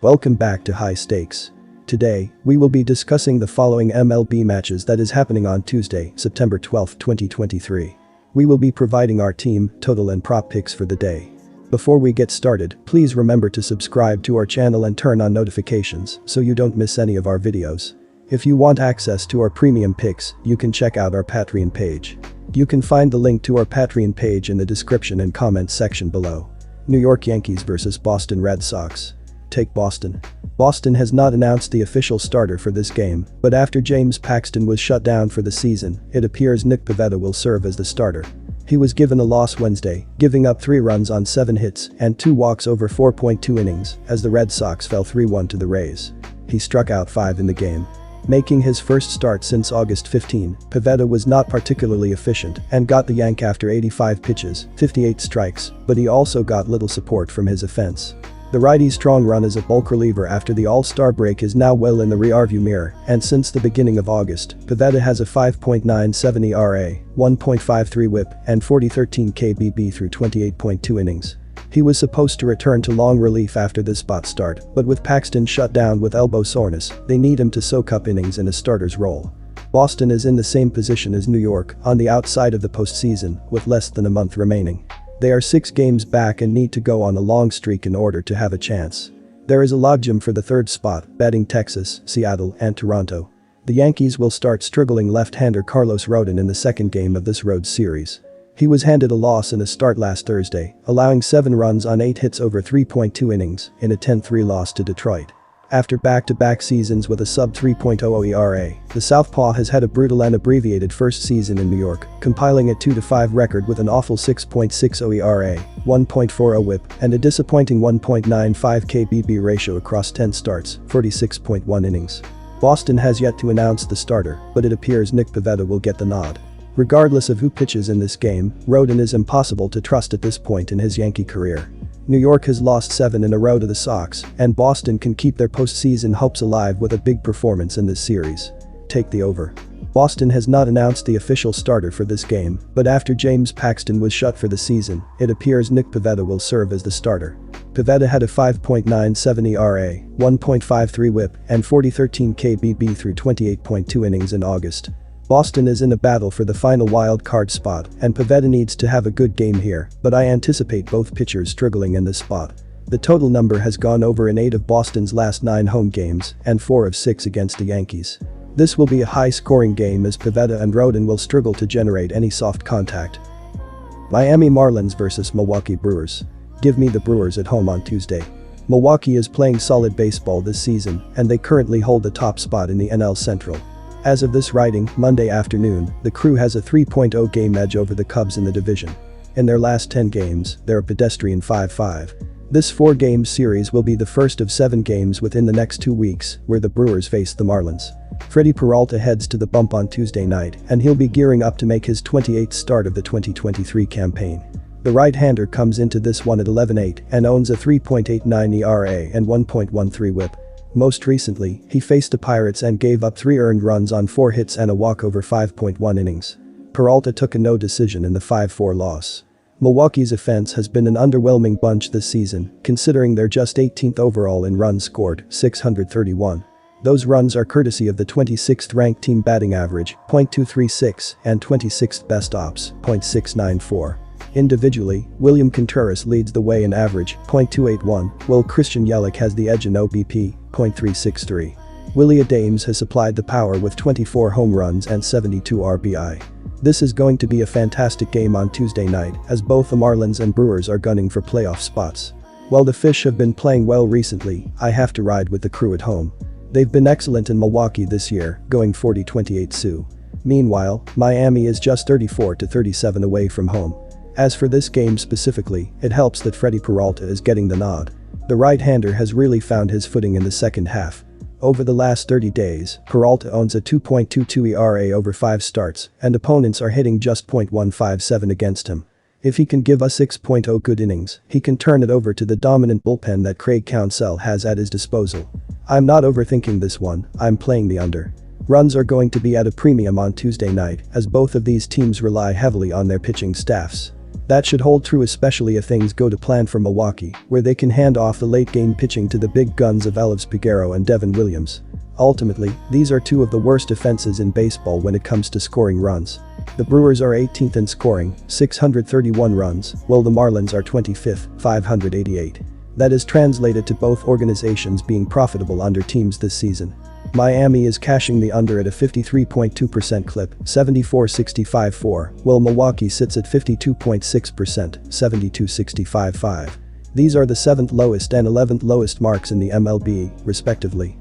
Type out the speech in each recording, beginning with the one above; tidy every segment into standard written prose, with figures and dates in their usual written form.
Welcome back to High Stakes. Today, we will be discussing the following MLB matches that is happening on Tuesday, September 12, 2023. We will be providing our team, total and prop picks for the day. Before we get started, please remember to subscribe to our channel and turn on notifications so you don't miss any of our videos. If you want access to our premium picks, you can check out our Patreon page. You can find the link to our Patreon page in the description and comments section below. New York Yankees vs Boston Red Sox. Take Boston. Boston has not announced the official starter for this game, but after James Paxton was shut down for the season, it appears Nick Pivetta will serve as the starter. He was given a loss Wednesday, giving up 3 runs on 7 hits and 2 walks over 4.2 innings as the Red Sox fell 3-1 to the Rays. He struck out 5 in the game. Making his first start since August 15, Pivetta was not particularly efficient and got the yank after 85 pitches, 58 strikes, but he also got little support from his offense. The righty's strong run as a bulk reliever after the All-Star break is now well in the rearview mirror, and since the beginning of August, Pivetta has a 5.97 ERA, 1.53 WHIP, and 40.13 KBB through 28.2 innings. He was supposed to return to long relief after this spot start, but with Paxton shut down with elbow soreness, they need him to soak up innings in a starter's role. Boston is in the same position as New York, on the outside of the postseason, with less than a month remaining. They are 6 games back and need to go on a long streak in order to have a chance. There is a logjam for the third spot, batting Texas, Seattle, and Toronto. The Yankees will start struggling left-hander Carlos Rodon in the second game of this road series. He was handed a loss in a start last Thursday, allowing 7 runs on 8 hits over 3.2 innings in a 10-3 loss to Detroit. After back-to-back seasons with a sub-3.00 ERA, the Southpaw has had a brutal and abbreviated first season in New York, compiling a 2-5 record with an awful 6.60 ERA, 1.40 WHIP, and a disappointing 1.95 KBB ratio across 10 starts, 46.1 innings. Boston has yet to announce the starter, but it appears Nick Pivetta will get the nod. Regardless of who pitches in this game, Rodon is impossible to trust at this point in his Yankee career. New York has lost 7 in a row to the Sox, and Boston can keep their postseason hopes alive with a big performance in this series. Take the over. Boston has not announced the official starter for this game, but after James Paxton was shut for the season, it appears Nick Pivetta will serve as the starter. Pivetta had a 5.97 ERA, 1.53 WHIP, and 40.13 KBB through 28.2 innings in August. Boston is in a battle for the final wild card spot, and Pivetta needs to have a good game here, but I anticipate both pitchers struggling in this spot. The total number has gone over in 8 of Boston's last 9 home games and 4 of 6 against the Yankees. This will be a high-scoring game as Pivetta and Rodon will struggle to generate any soft contact. Miami Marlins vs Milwaukee Brewers. Give me the Brewers at home on Tuesday. Milwaukee is playing solid baseball this season, and they currently hold the top spot in the NL Central. As of this writing, Monday afternoon, the Crew has a 3.0 game edge over the Cubs in the division. In their last 10 games, they're a pedestrian 5-5. This 4-game series will be the first of 7 games within the next 2 weeks, where the Brewers face the Marlins. Freddie Peralta heads to the bump on Tuesday night, and he'll be gearing up to make his 28th start of the 2023 campaign. The right-hander comes into this one at 11-8 and owns a 3.89 ERA and 1.13 WHIP. Most recently, he faced the Pirates and gave up 3 earned runs on 4 hits and a walk over 5.1 innings. Peralta took a no decision in the 5-4 loss. Milwaukee's offense has been an underwhelming bunch this season, considering they're just 18th overall in runs scored, 631. Those runs are courtesy of the 26th ranked team batting average, .236, and 26th best ops, .694. Individually, William Contreras leads the way in average, .281, while Christian Yelich has the edge in OBP, .363. Willie Adames has supplied the power with 24 home runs and 72 RBI. This is going to be a fantastic game on Tuesday night, as both the Marlins and Brewers are gunning for playoff spots. While the Fish have been playing well recently, I have to ride with the Crew at home. They've been excellent in Milwaukee this year, going 40-28 Sioux. Meanwhile, Miami is just 34-37 away from home. As for this game specifically, it helps that Freddie Peralta is getting the nod. The right-hander has really found his footing in the second half. Over the last 30 days, Peralta owns a 2.22 ERA over 5 starts, and opponents are hitting just .157 against him. If he can give us 6.0 good innings, he can turn it over to the dominant bullpen that Craig Counsell has at his disposal. I'm not overthinking this one, I'm playing the under. Runs are going to be at a premium on Tuesday night, as both of these teams rely heavily on their pitching staffs. That should hold true especially if things go to plan for Milwaukee, where they can hand off the late-game pitching to the big guns of Elvis Peguero and Devin Williams. Ultimately, these are two of the worst offenses in baseball when it comes to scoring runs. The Brewers are 18th in scoring, 631 runs, while the Marlins are 25th, 588. That is translated to both organizations being profitable under teams this season. Miami is cashing the under at a 53.2% clip, 74.65-4, while Milwaukee sits at 52.6%, 72.65-5. These are the 7th lowest and 11th lowest marks in the MLB, respectively.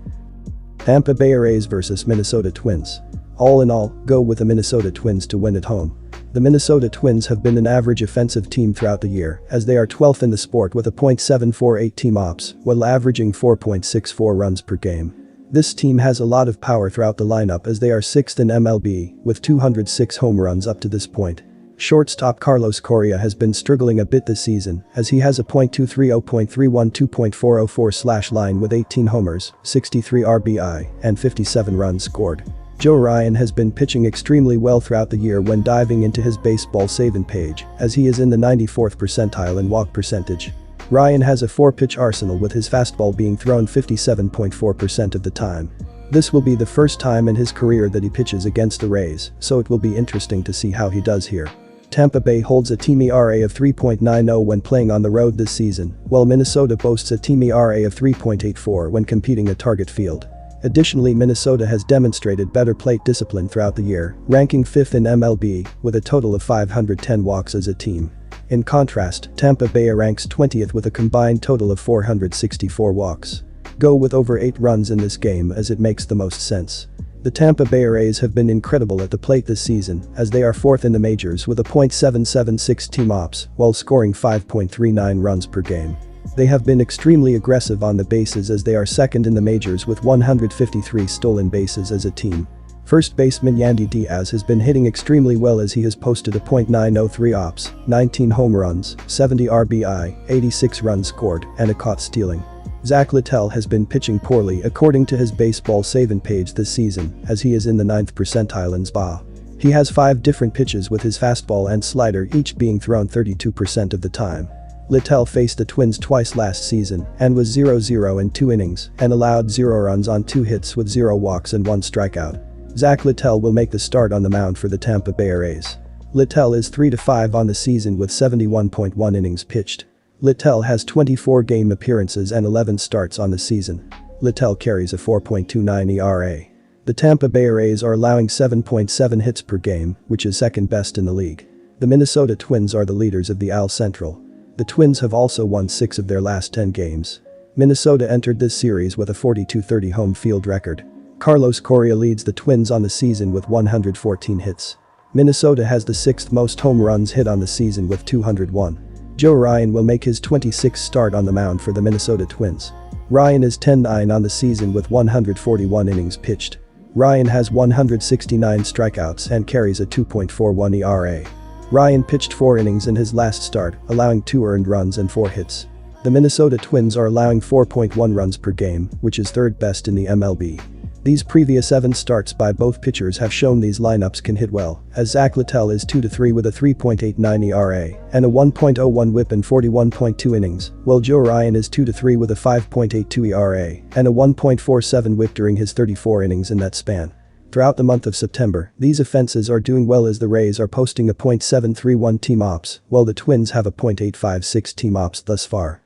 Tampa Bay Rays vs Minnesota Twins. All in all, go with the Minnesota Twins to win at home. The Minnesota Twins have been an average offensive team throughout the year, as they are 12th in the sport with a .748 team ops, while averaging 4.64 runs per game. This team has a lot of power throughout the lineup as they are 6th in MLB, with 206 home runs up to this point. Shortstop Carlos Correa has been struggling a bit this season, as he has a .230, .312, .404 line with 18 homers, 63 RBI, and 57 runs scored. Joe Ryan has been pitching extremely well throughout the year when diving into his baseball saving page, as he is in the 94th percentile in walk percentage. Ryan has a 4-pitch arsenal with his fastball being thrown 57.4% of the time. This will be the first time in his career that he pitches against the Rays, so it will be interesting to see how he does here. Tampa Bay holds a team ERA of 3.90 when playing on the road this season, while Minnesota boasts a team ERA of 3.84 when competing at Target Field. Additionally, Minnesota has demonstrated better plate discipline throughout the year, ranking 5th in MLB, with a total of 510 walks as a team. In contrast, Tampa Bay ranks 20th with a combined total of 464 walks. Go with over 8 runs in this game as it makes the most sense. The Tampa Bay Rays have been incredible at the plate this season, as they are 4th in the majors with a .776 team ops, while scoring 5.39 runs per game. They have been extremely aggressive on the bases as they are 2nd in the majors with 153 stolen bases as a team. First baseman Yandy Diaz has been hitting extremely well as he has posted a .903 ops, 19 home runs, 70 RBI, 86 runs scored, and a caught stealing. Zach Littell has been pitching poorly according to his baseball saving page this season, as he is in the 9th percentile in SBA. He has 5 different pitches with his fastball and slider each being thrown 32% of the time. Littell faced the Twins twice last season and was 0-0 in 2 innings and allowed 0 runs on 2 hits with 0 walks and 1 strikeout. Zach Littell will make the start on the mound for the Tampa Bay Rays. Littell is 3-5 on the season with 71.1 innings pitched. Littell has 24 game appearances and 11 starts on the season. Littell carries a 4.29 ERA. The Tampa Bay Rays are allowing 7.7 hits per game, which is 2nd best in the league. The Minnesota Twins are the leaders of the AL Central. The Twins have also won 6 of their last 10 games. Minnesota entered this series with a 42-30 home field record. Carlos Correa leads the Twins on the season with 114 hits. Minnesota has the 6th most home runs hit on the season with 201. Joe Ryan will make his 26th start on the mound for the Minnesota Twins. Ryan is 10-9 on the season with 141 innings pitched. Ryan has 169 strikeouts and carries a 2.41 ERA. Ryan pitched 4 innings in his last start, allowing 2 earned runs and 4 hits. The Minnesota Twins are allowing 4.1 runs per game, which is 3rd best in the MLB. These previous 7 starts by both pitchers have shown these lineups can hit well, as Zach Littell is 2-3 with a 3.89 ERA and a 1.01 whip in 41.2 innings, while Joe Ryan is 2-3 with a 5.82 ERA and a 1.47 whip during his 34 innings in that span. Throughout the month of September, these offenses are doing well as the Rays are posting a .731 team ops, while the Twins have a .856 team ops thus far.